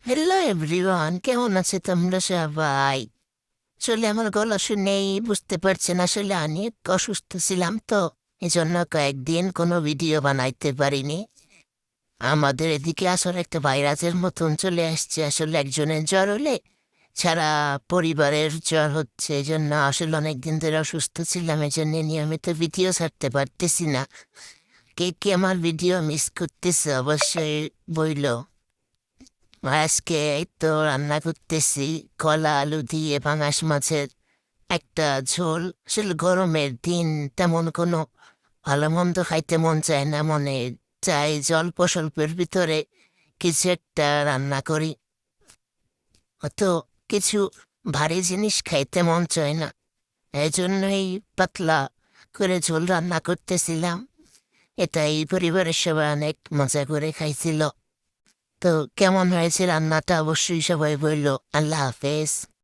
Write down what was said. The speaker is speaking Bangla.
হ্যালো এভরিওয়ান, কেমন আছে তোমরা সবাই? আসলে আমার গলা শুনেই বুঝতে পারছেন, আসলে অনেক অসুস্থ ছিলাম তো, এজন্য কয়েকদিন কোনো ভিডিও বানাইতে পারিনি। আমাদের এদিকে আসলে একটা ভাইরাসের মতন চলে আসছে। আসলে একজনের জ্বর হলে সারা পরিবারের জ্বর হচ্ছে, এজন্য আসলে অনেকদিন ধরে অসুস্থ ছিলাম, এজন্য নিয়মিত ভিডিও ছাড়তে পারতেছি না। কে কে আমার ভিডিও মিস করতেছে অবশ্যই বইলো। আজকে এই তো রান্না করতেছি কলা আলু দিয়ে পাঙাশ মাছের একটা ঝোল। আসলে গরমের দিন তেমন কোনো ভালো মন্দ খাইতে মন চায় না, মনে চাই অল্প স্বল্পের ভিতরে কিছু একটা রান্না করি। অত কিছু ভারী জিনিস খাইতে মন চায় না, এই জন্যই পাতলা করে ঝোল রান্না করতেছিলাম। এটাই পরিবারের সবাই অনেক মজা করে খাইছিল। তো কেমন হয়েছে রান্নাটা অবশ্যই সবাই বলল। আল্লাহ হাফেজ।